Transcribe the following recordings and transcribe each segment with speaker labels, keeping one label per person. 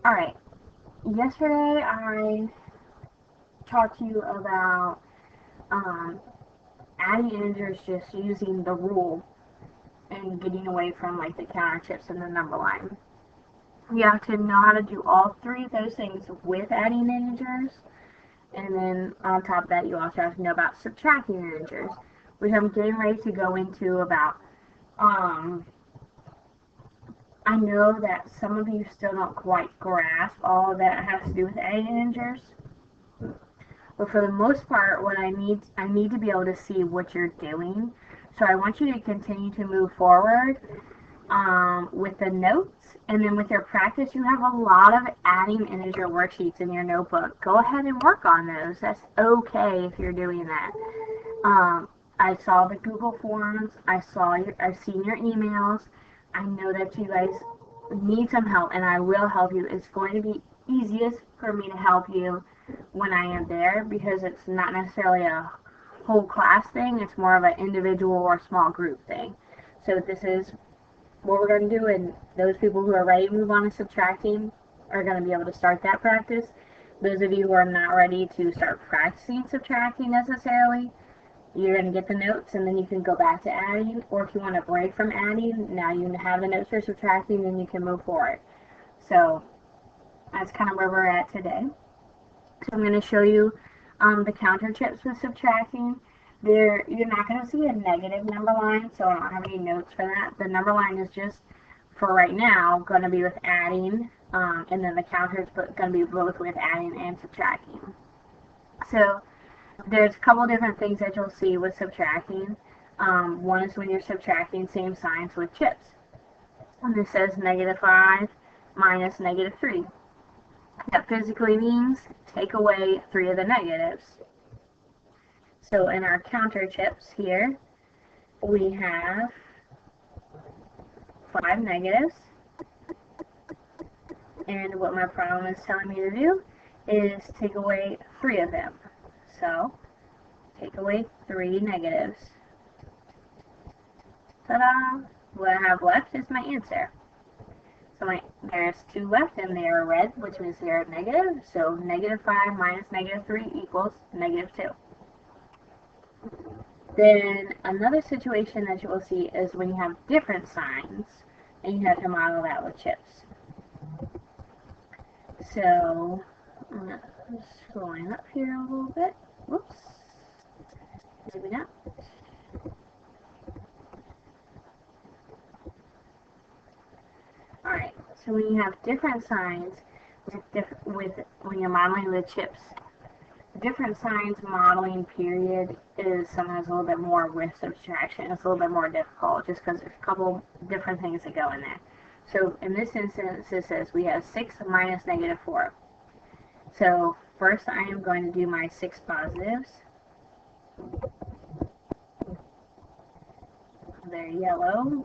Speaker 1: Alright, yesterday I talked to you about adding integers just using the rule and getting away from like the counter chips and the number line. You have to know how to do all three of those things with adding integers, and then on top of that you also have to know about subtracting integers, which I'm getting ready to go into about. I know that some of you still don't quite grasp all of that has to do with adding integers, but for the most part, what I need to be able to see what you're doing. So I want you to continue to move forward with the notes, and then with your practice, you have a lot of adding integer worksheets in your notebook. Go ahead and work on those. That's okay if you're doing that. I saw the Google Forms. I've seen your emails. I know that you guys need some help, and I will help you. It's going to be easiest for me to help you when I am there, because it's not necessarily a whole class thing. It's more of an individual or small group thing. So this is what we're going to do, and those people who are ready to move on to subtracting are going to be able to start that practice. Those of you who are not ready to start practicing subtracting necessarily, you're going to get the notes, and then you can go back to adding, or if you want to break from adding, now you have the notes for subtracting, then you can move forward. So that's kind of where we're at today. So I'm going to show you the counter chips with subtracting. You're not going to see a negative number line, so I don't have any notes for that. The number line is just, for right now, going to be with adding, and then the counter is going to be both with adding and subtracting. So there's a couple different things that you'll see with subtracting. One is when you're subtracting same signs with chips. And this says -5 minus -3. That physically means take away 3 of the negatives. So in our counter chips here, we have 5 negatives. And what my problem is telling me to do is take away 3 of them. So take away 3 negatives. Ta-da! What I have left is my answer. So there's 2 left, and they are red, which means they are negative. So -5 minus -3 equals -2. Then another situation that you will see is when you have different signs, and you have to model that with chips. So I'm just going up here a little bit. Whoops. Maybe not. Alright, so when you have different signs when you're modeling with chips, different signs modeling period is sometimes a little bit more with subtraction. It's a little bit more difficult just because there's a couple different things that go in there. So in this instance, it says we have 6 minus -4. So first I am going to do my 6 positives. They're yellow.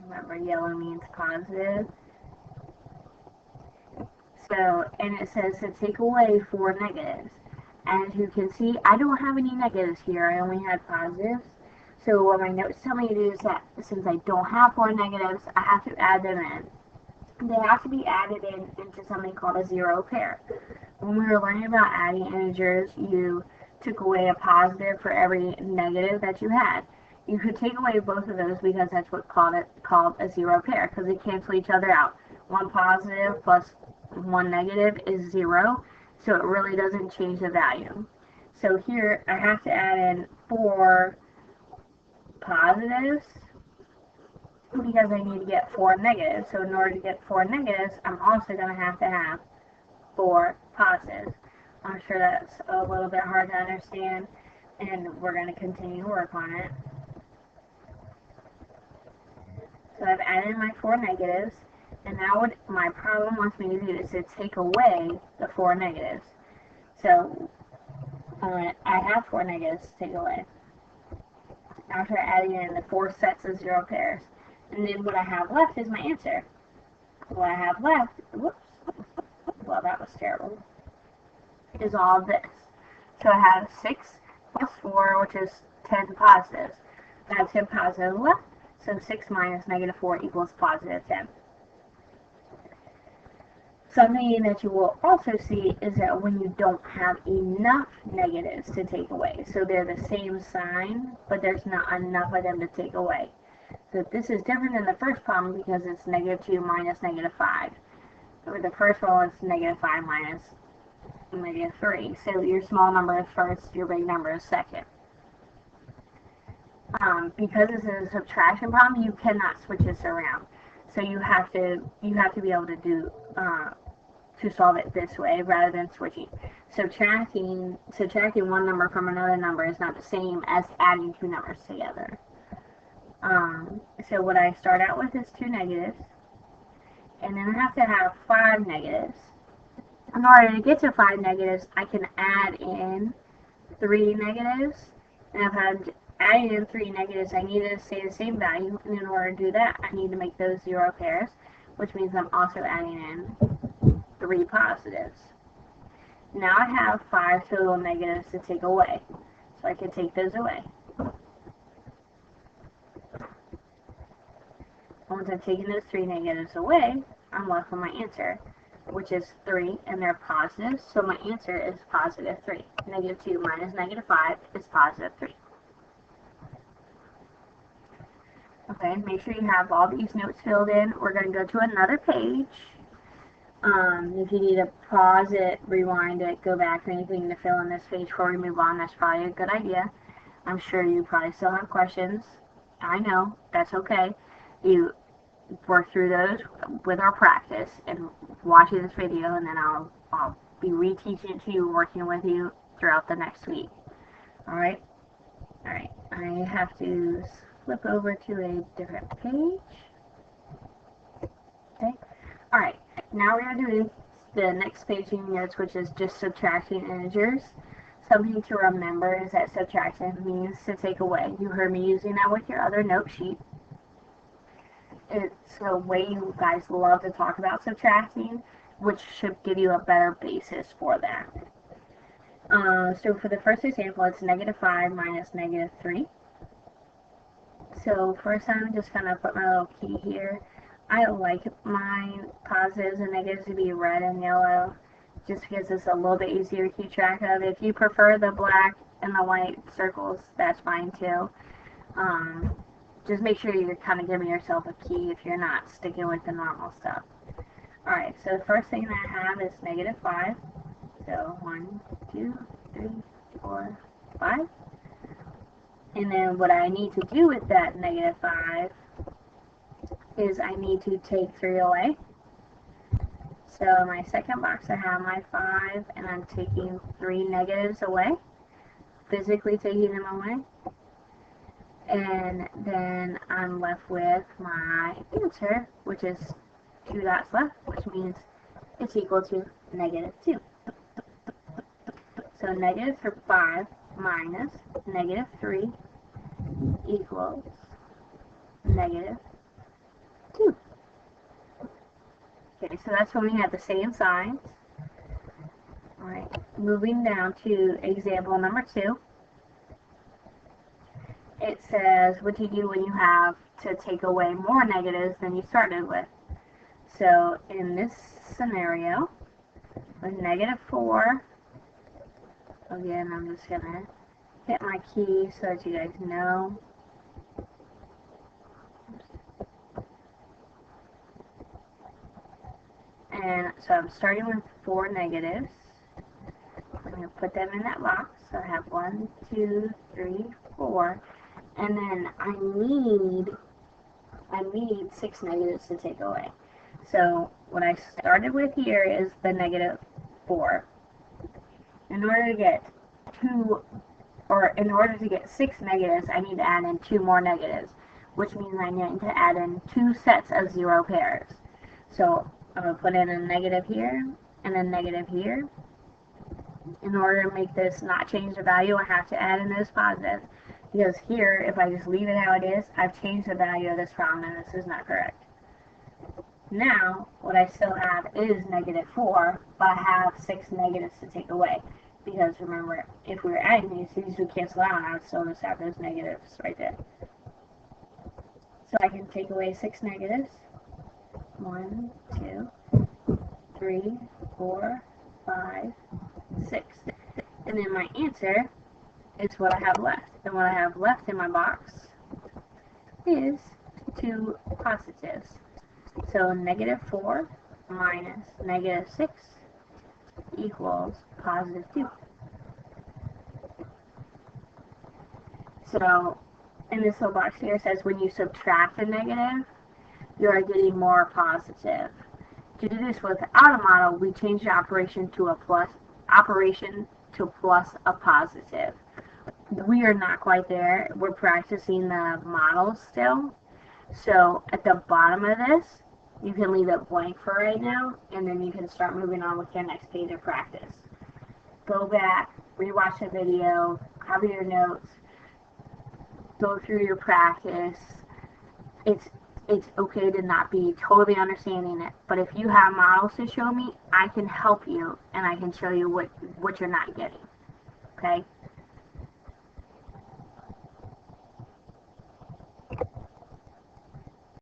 Speaker 1: Remember, yellow means positive. So, and it says to take away 4 negatives. As you can see, I don't have any negatives here. I only had positives. So what my notes tell me to do is that since I don't have 4 negatives, I have to add them in. They have to be added into something called a zero pair. When we were learning about adding integers, you took away a positive for every negative that you had. You could take away both of those because that's what called a zero pair, because they cancel each other out. 1 positive plus 1 negative is 0, so it really doesn't change the value. So here I have to add in 4 positives because I need to get 4 negatives. So in order to get 4 negatives, I'm also going to have 4 positives. I'm sure that's a little bit hard to understand, and we're going to continue to work on it. So I've added my 4 negatives, and now what my problem wants me to do is to take away the 4 negatives. So I have 4 negatives to take away after adding in the 4 sets of zero pairs. And then what I have left is my answer. What I have left, whoops, well that was terrible, is all of this. So I have 6 plus 4, which is 10 positives. I have 10 positives left. So 6 minus -4 equals +10. Something that you will also see is that when you don't have enough negatives to take away, so they're the same sign, but there's not enough of them to take away. So this is different than the first problem because it's -2 minus -5. With the first one, it's -5 minus -3. So your small number is first, your big number is second. Because this is a subtraction problem, you cannot switch this around. So you have to be able to do to solve it this way rather than switching. Subtracting one number from another number is not the same as adding two numbers together. So what I start out with is 2 negatives, and then I have to have 5 negatives. In order to get to 5 negatives, I can add in 3 negatives, and if I'm adding in 3 negatives, I need to say the same value, and in order to do that, I need to make those 0 pairs, which means I'm also adding in 3 positives. Now I have 5 total negatives to take away, so I can take those away. Once I've taken those 3 negatives away, I'm left with my answer, which is 3, and they're positives, so my answer is positive 3. -2 minus -5 is positive 3. Okay, make sure you have all these notes filled in. We're going to go to another page. If you need to pause it, rewind it, go back, anything to fill in this page before we move on, that's probably a good idea. I'm sure you probably still have questions. I know, that's okay. You work through those with our practice and watching this video, and then I'll be reteaching it to you, working with you throughout the next week. Alright? Alright, I have to flip over to a different page. Okay? Alright, now we're going to do the next page in your notes, which is just subtracting integers. Something to remember is that subtraction means to take away. You heard me using that with your other note sheet. It's a way you guys love to talk about subtracting, which should give you a better basis for that. So for the first example, it's -5 minus -3. So first I'm just going to put my little key here. I like my positives and negatives to be red and yellow, just because it's a little bit easier to keep track of. If you prefer the black and the white circles, that's fine too. Just make sure you're kind of giving yourself a key if you're not sticking with the normal stuff. Alright, so the first thing that I have is -5. So 1, 2, 3, 4, 5. And then what I need to do with that -5 is I need to take 3 away. So in my second box I have my 5, and I'm taking 3 negatives away, physically taking them away. And then I'm left with my answer, which is 2 dots left, which means it's equal to -2. So -5 minus -3 equals -2. Okay, so that's when we have the same signs. Alright, moving down to example number 2. It says, what do you do when you have to take away more negatives than you started with? So in this scenario, with -4, again, I'm just going to hit my key so that you guys know. And so I'm starting with 4 negatives. I'm going to put them in that box. So I have 1, 2, 3, 4. And then I need 6 negatives to take away. So what I started with here is the -4. In order to get 6 negatives, I need to add in 2 more negatives, which means I need to add in 2 sets of 0 pairs. So I'm going to put in a negative here and a negative here. In order to make this not change the value, I have to add in those positives. Because here, if I just leave it how it is, I've changed the value of this problem, and this is not correct. Now, what I still have is -4, but I have 6 negatives to take away. Because remember, if we were adding these would cancel out, and I would still just have those negatives right there. So I can take away 6 negatives. 1, 2, 3, 4, 5, 6. And then my answer is what I have left. And what I have left in my box is 2 positives. So negative 4 minus negative 6 equals positive 2. So in this little box here, it says when you subtract a negative, you are getting more positive. To do this without a model, we change the operation to a plus a positive. We are not quite there. We're practicing the model still. So at the bottom of this, you can leave it blank for right now, and then you can start moving on with your next page of practice. Go back, rewatch the video, copy your notes, go through your practice. It's okay to not be totally understanding it, but if you have models to show me, I can help you, and I can show you what you're not getting. Okay?